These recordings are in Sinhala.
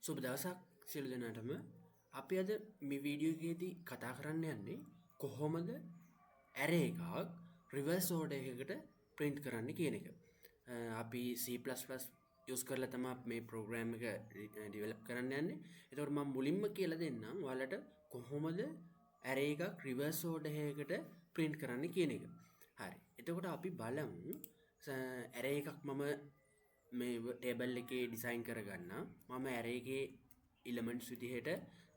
සුබ දවසක් සියලු දෙනාටම. අපි අද මේ වීඩියෝ එකේදී කතා කරන්න යන්නේ කොහොමද ඇරේ එකක් රිවර්ස් ඕඩර් එකකට print කරන්න කියන එක. අපි C++ use කරලා තමයි මේ program එක develop කරන්න යන්නේ. ඒතකොට මම මුලින්ම කියලා දෙන්නම් ඔයාලට කොහොමද ඇරේ එකක් රිවර්ස් ඕඩර් එකකට print කරන්න කියන එක. හරි. එතකොට අපි බලමු ඇරේ එකක් මම මේ ටේබල් එකේ ඩිසයින් කරගන්න. මම ඇරේ එකේ එලිමන්ට්ස් විදිහට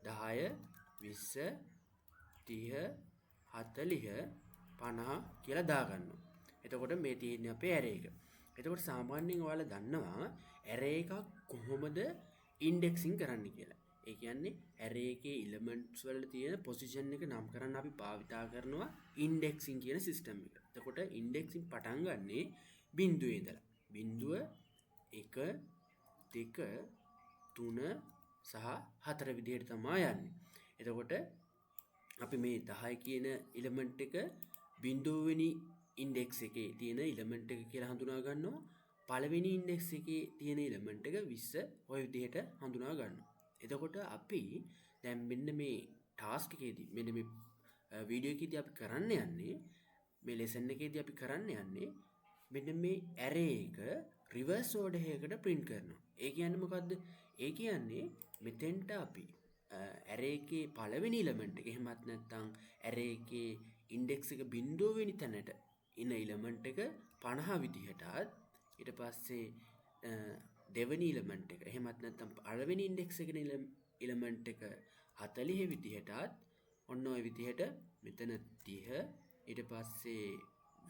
10 20 30 40 50 කියලා දාගන්නවා. එතකොට මේ තියෙන්නේ අපේ ඇරේ එක. එතකොට සාමාන්‍යයෙන් ඔයාලා දන්නවා ඇරේ එකක් කොහොමද ඉන්ඩෙක්සින් කරන්න කියලා. ඒ කියන්නේ ඇරේ එකේ එලිමන්ට්ස් වල තියෙන පොසිෂන් එක නම් කරන්න අපි භාවිතා කරනවා ඉන්ඩෙක්සින් කියන සිස්ටම් එක. එතකොට ඉන්ඩෙක්සින් පටන් ගන්නේ බිඳුවේ ඉඳලා. බිඳුව 1 2 3 සහ 4 විදිහට තමයි යන්නේ. එතකොට අපි මේ 10 කියන එලිමන්ට් එක බිඳුව වෙනි ඉන්ඩෙක්ස් එකේ තියෙන එලිමන්ට් එක කියලා හඳුනා ගන්නවා. පළවෙනි ඉන්ඩෙක්ස් එකේ තියෙන එලිමන්ට් එක 20 ඔය විදිහට හඳුනා ගන්නවා. එතකොට අපි දැන් මෙන්න මේ ටාස්ක් එකේදී මෙන්න මේ වීඩියෝ එකේදී අපි කරන්න යන්නේ මේ ලෙසන් එකේදී අපි කරන්න යන්නේ මෙන්න මේ ඇරේ එක රිවර්ස් ඕඩර් එකකට print කරනවා. ඒ කියන්නේ මොකද්ද? ඒ කියන්නේ මෙතෙන්ට අපි ඇරේ එකේ පළවෙනි එලිමන්ට් එක එහෙමත් නැත්නම් ඇරේ එකේ ඉන්ඩෙක්ස් එක 0 වෙනි තැනට ඉන එලිමන්ට් එක 50 විදිහටත් ඊට පස්සේ දෙවෙනි එලිමන්ට් එක එහෙමත් නැත්නම් පළවෙනි ඉන්ඩෙක්ස් එකේ එලිමන්ට් එක 40 විදිහටත් ඔන්න ඔය විදිහට මෙතන 30 ඊට පස්සේ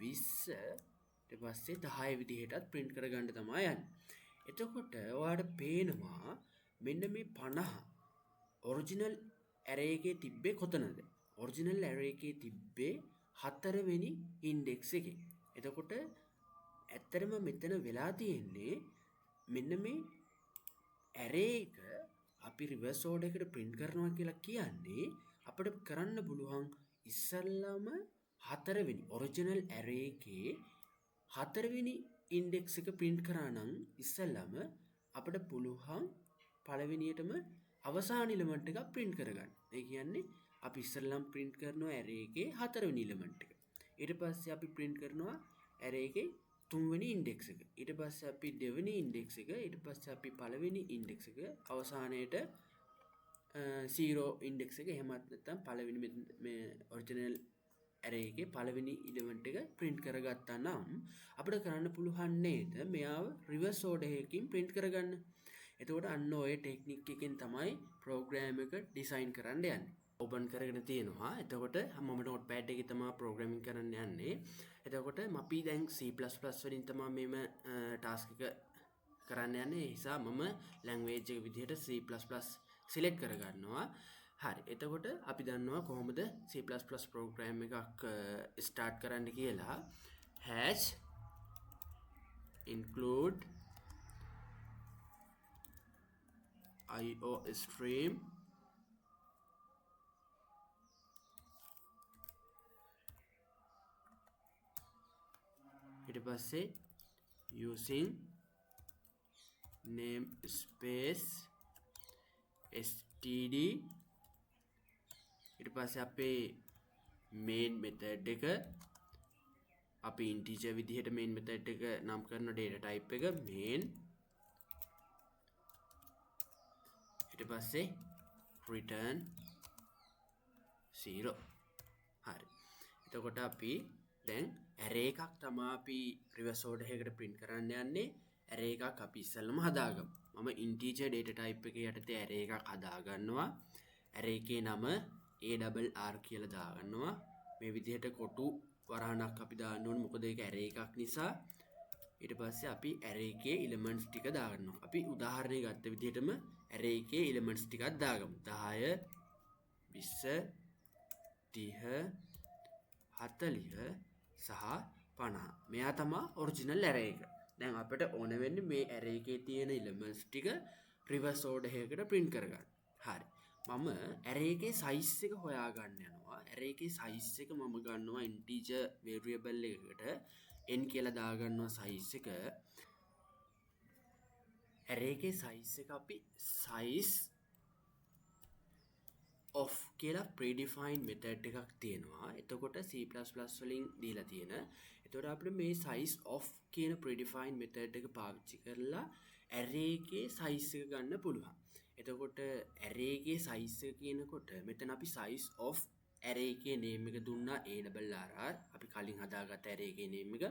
20 ඊට පස්සේ 10 විදිහටත් print කරගන්න තමයි යන්නේ. එතකොට ඔයාලට පේනවා මෙන්න මේ 50 ඔරිජිනල් ඇරේ එකේ තිබ්බේ කොතනද? ඔරිජිනල් ඇරේ එකේ තිබ්බේ 4 වෙනි ඉන්ඩෙක්ස් එකේ. එතකොට ඇත්තටම මෙතන වෙලා තියෙන්නේ මෙන්න මේ ඇරේ එක අපි රිවර්ස් ඕඩර් එකට print කරනවා කියලා කියන්නේ අපිට කරන්න පුළුවන් ඉස්සල්ලාම 4 වෙනි ඔරිජිනල් ඇරේ එකේ 4 වෙනි ඉන්ඩෙක්ස් එක print කරා නම් ඉස්සල්ලාම අපිට පුළුවන් පළවෙනියටම අවසාන එලිමන්ට් එක print කරගන්න. ඒ කියන්නේ අපි ඉස්සල්ලාම print කරනවා ඇරේ එකේ 4 වෙනි එලිමන්ට් එක. ඊට පස්සේ අපි print කරනවා ඇරේ එකේ 3 වෙනි ඉන්ඩෙක්ස් එක. ඊට පස්සේ අපි දෙවෙනි ඉන්ඩෙක්ස් එක, ඊට පස්සේ අපි පළවෙනි ඉන්ඩෙක්ස් එක, අවසානයේට 0 ඉන්ඩෙක්ස් එක එහෙමත් නැත්නම් පළවෙනි මේ ඔරිජිනල් ඇරේ එකේ පළවෙනි එලිමන්ට් එක print කරගත්තා නම් අපිට කරන්න පුළුවන් නේද මෙයාව රිවර්ස් ඕඩර් එකකින් print කරගන්න. එතකොට අන්න ඔය ටෙක්නික් එකෙන් තමයි ප්‍රෝග්‍රෑම් එක ඩිසයින් කරන්න යන්නේ. ඕපන් කරගෙන තියෙනවා. එතකොට මම නෝට්පෑඩ් එකේ තමයි ප්‍රෝග්‍රෑමින් කරන්න යන්නේ. එතකොට අපි දැන් C++ වලින් තමයි මේම ටාස්ක් එක කරන්න යන්නේ. ඒ නිසා මම ලැන්ග්වේජ් එක විදිහට C++ සිලෙක්ට් කරගන්නවා. හරි. එතකොට අපි දන්නවා කොහොමද C++ ප්‍රෝග්‍රෑම් එකක් ස්ටාර්ට් කරන්න කියලා. hash include iostream ඊට පස්සේ using namespace std ඊට පස්සේ අපේ main method එක අපි integer විදිහට main method එක නම් කරන data type එක main ඊට පස්සේ return 0. හරි. එතකොට අපි දැන් array එකක් තමයි අපි reverse order එකකට print කරන්න යන්නේ. array එකක් අපි ඉස්සෙල්ලම හදාගමු. මම integer data type එකේ යටතේ array එකක් හදා ගන්නවා. array එකේ නම ARR කියලා දාගන්නවා. මේ විදිහට කොටු වරහණක් අපි දාන්න ඕනේ මොකද ඒක array එකක් නිසා. ඊට පස්සේ අපි array එකේ elements ටික දාගන්නවා. අපි උදාහරණයක් ගත්ත විදිහටම array එකේ elements ටිකක් දාගමු. 10 20 30 40 සහ 50. මෙයා තමයි ඔරිජිනල් array එක. දැන් අපිට ඕන වෙන්නේ මේ array එකේ තියෙන elements ටික reverse order එකකට print කරගන්න. හරි. මම array එකේ size එක හොයාගන්න යනවා. array එකේ size එක මම ගන්නවා integer variable එකකට n කියලා දාගන්නවා size එක. array එකේ size එක අපි size of කියලා predefined method එකක් තියෙනවා. එතකොට C++ වලින් දීලා තියෙන. එතකොට අපිට මේ size of කියන predefined method එක පාවිච්චි කරලා array එකේ size එක ගන්න පුළුවන්. එතකොට array එකේ size එක කියනකොට මෙතන අපි size of array එකේ name එක දුන්නා a_rr. අපි කලින් හදාගත්ත array එකේ name එක.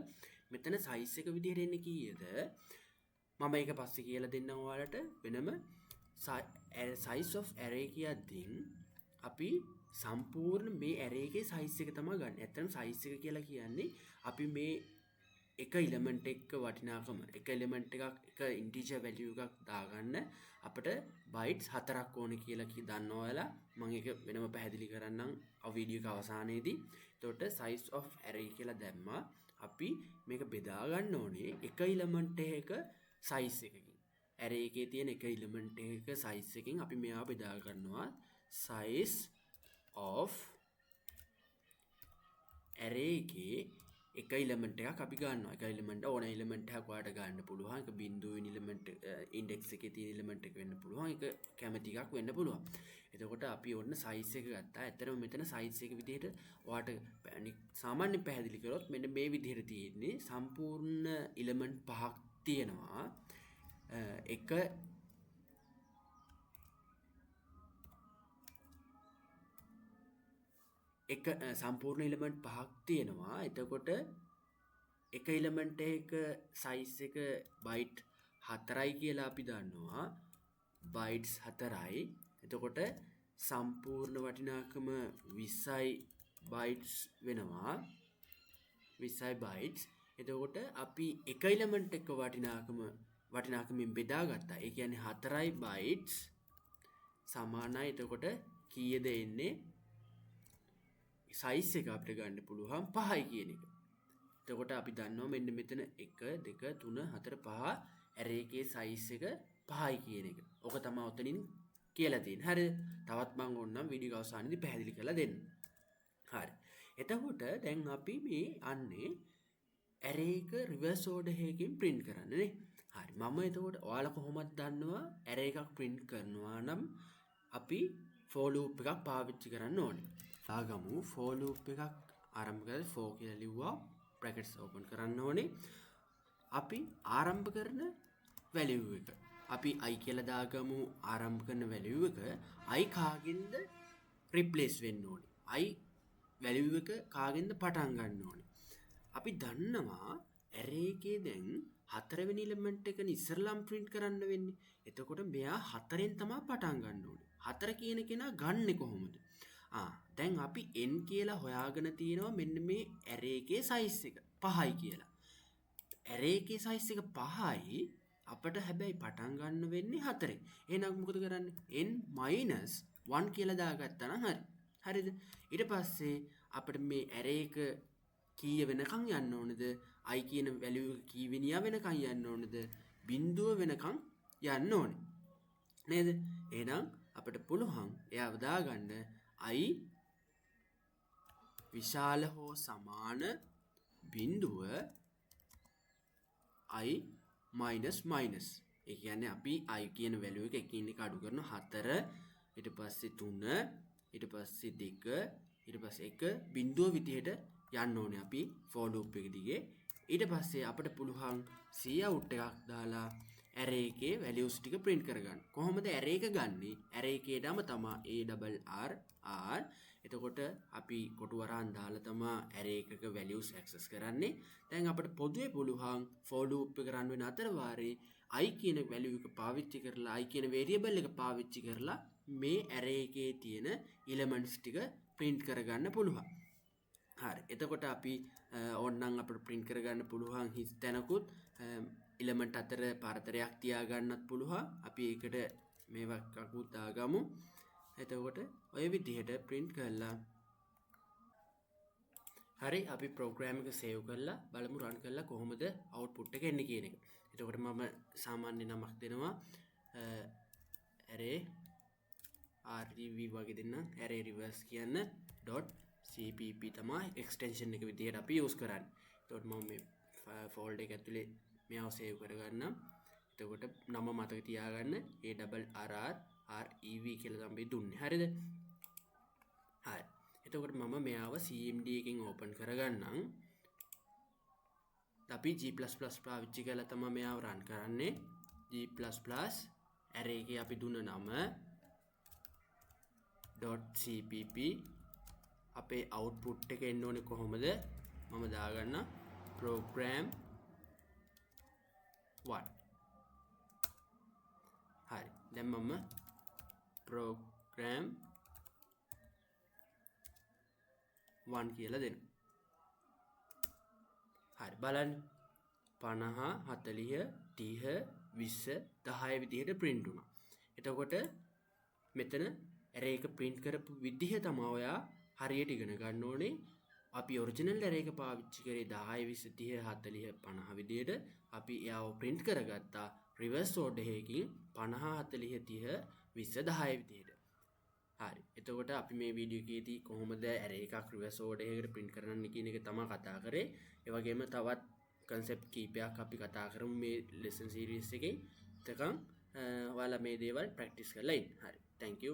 මෙතන size එක විදිහට එන්නේ කීයද? මම ඒක පස්සේ කියලා දෙන්නම් ඔයාලට වෙනම size of array කියද්දී අපි සම්පූර්ණ මේ array එකේ size එක තමයි ගන්න. ඇත්තටම size එක කියලා කියන්නේ අපි මේ එක element එක වටිනාකම එක element එකක් එක integer value එකක් දාගන්න අපිට bytes 4ක් ඕනේ කියලා දන්නවා ඔයාලා. මම ඒක වෙනම පැහැදිලි කරන්නම් වීඩියෝ එක අවසානයේදී. එතකොට size of array කියලා දැම්මා. අපි මේක බෙදා ගන්න ඕනේ එක element එකක size එකකින්. array එකේ තියෙන එක element එකක size එකකින් අපි මෙයා බෙදා ගන්නවා. size of array එකේ එක element එකක් අපි ගන්නවා. එක element ඕන element එකක් ඔයාලට ගන්න පුළුවන්. ඒක බිංදුවෙන් element index එකේ තියෙන element එක වෙන්න පුළුවන්. ඒක කැමැති එකක් වෙන්න පුළුවන්. එතකොට අපි ඔන්න size එක ගත්තා. ඇත්තටම මෙතන size එක විදිහට ඔයාලට සාමාන්‍ය පැහැදිලි කරොත් මෙන්න මේ විදිහට තියෙන්නේ සම්පූර්ණ element පහක් තියෙනවා. එක සම්පූර්ණ element පහක් තියෙනවා. එතකොට එක element එකක size එක byte 4යි කියලා අපි දන්නවා. bytes 4යි. එතකොට සම්පූර්ණ වටිනාකම 20යි bytes වෙනවා. 20යි bytes. එතකොට අපි එක element එක වටිනාකමින් බෙදාගත්තා. ඒ කියන්නේ 4යි bytes සමානයි. එතකොට කීයද එන්නේ? size එක අපිට ගන්න පුළුවන් 5යි කියන එක. එතකොට අපි දන්නවා මෙන්න මෙතන 1 2 3 4 5 array එකේ size එක 5යි කියන එක. ඔක තමයි උතනින් කියලා තියෙන්නේ. හරිද? තවත් මම ඕනනම් වීඩියෝ අවසානයේදී පැහැදිලි කරලා දෙන්න. හරි. එතකොට දැන් අපි මේ අන්නේ array එක reverse order එකකින් print කරන්න නේ. හරි. මම එතකොට ඔයාලා කොහොමද දන්නවා array එකක් print කරනවා නම් අපි for loop එකක් පාවිච්චි කරන්න ඕනේ. ආගමු for loop එකක් ආරම්භ කරලා for කියලා ලිව්වා brackets open කරන්න ඕනේ. අපි ආරම්භ කරන value එක අපි i කියලා දාගමු. ආරම්භ කරන value එක i කාගෙන්ද replace වෙන්න ඕනේ. i value එක කාගෙන්ද පටන් ගන්න ඕනේ. අපි දන්නවා array එකේ දැන් 4 වෙනි element එකනේ ඉස්සරලම් print කරන්න වෙන්නේ. එතකොට මෙයා 4ෙන් තමයි පටන් ගන්න ඕනේ. 4 කියන කෙනා ගන්නෙ කොහොමද? දැන් අපි n කියලා හොයාගෙන තියෙනවා මෙන්න මේ array එකේ size එක 5යි කියලා. array එකේ size එක 5යි අපිට හැබැයි පටන් ගන්න වෙන්නේ 4ෙන්. එහෙනම් මොකද කරන්නේ? n - 1 කියලා දාගත්තා නම් හරි. හරිද? ඊට පස්සේ අපිට මේ array එක කීය වෙනකන් යන්න ඕනද? i කියන value එක කී වෙනියා වෙනකන් යන්න ඕනද? බිංදුව වෙනකන් යන්න ඕනේ. නේද? එහෙනම් අපිට පුළුවන් එයාව දාගන්න i විශාල හෝ සමාන බිංදුව i minus minus. ඒ කියන්නේ අපි i කියන value එක එකින් එක අඩු කරනවා 4 ඊට පස්සේ 3 ඊට පස්සේ 2 ඊට පස්සේ 1 බිංදුව විදිහට යන්න ඕනේ අපි for loop එක දිගේ. ඊට පස්සේ අපිට පුළුවන් cout එකක් දාලා array එකේ values ටික print කරගන්න. කොහොමද array එක ගන්නෙ? array එකේ නම තමයි arr. එතකොට අපි කොටු වරහන් දාලා තමයි array එකක values access කරන්නේ. දැන් අපිට පොදුවේ පුළුවන් for loop එක run වෙන අතර වාරේ i කියන value එක පාවිච්චි කරලා i කියන variable එක පාවිච්චි කරලා මේ array එකේ තියෙන elements ටික print කරගන්න පුළුවන්. හරි. එතකොට අපි ඕනනම් අපිට print කරගන්න පුළුවන් හිස් තැනකුත් element අතර පරතරයක් තියාගන්නත් පුළුවන්. අපි ඒකට මේවා කකුත් දාගමු. එතකොට ඔය විදිහට print කරලා හරි අපි program එක save කරලා බලමු run කරලා කොහොමද output එක එන්නේ කියන එක. එතකොට මම සාමාන්‍ය නමක් දෙනවා array rv වගේ දෙන්නම්. array reverse කියන .cpp තමයි extension එක විදිහට අපි use කරන්නේ. එතකොට මම මේ folder එක ඇතුලේ මෙයාව save කරගන්නම්. එතකොට නම මතක තියාගන්න ARRREV කියලා තමයි දුන්නේ. හරිද? හරි. එතකොට මම මෙයාව CMD එකෙන් ඕපන් කරගන්නම්. අපි G++ පාවිච්චි කරලා තමයි මෙයාව රන් කරන්නේ. G++ array එකේ අපි දුන්න නම .cpp අපේ output එක එන්න ඕනේ කොහොමද? මම දාගන්න program 1. හරි. දැන් මම program 1 කියලා දෙන්න. හරි බලන්න 50 40 30 20 10 විදිහට print වුණා. එතකොට මෙතන array එක print කරපු විදිහ තමයි ඔයා හරියට ඉගෙන ගන්න ඕනේ. අපි ඔරිජිනල් array එක පාවිච්චි කරේ 10 20 30 40 50 විදිහට අපි එයාව print කරගත්තා reverse order එකකින් 50 40 30 20 10 විදිහට. හරි. එතකොට අපි මේ වීඩියෝ එකේදී කොහොමද array එකක් reverse order එකකට print කරන්න කියන එක තමයි කතා කරේ. ඒ වගේම තවත් concept කීපයක් අපි කතා කරමු මේ lesson series එකේ. එතකන් ඔයාලා මේ දේවල් practice කරලා ඉන්න. හරි. Thank you.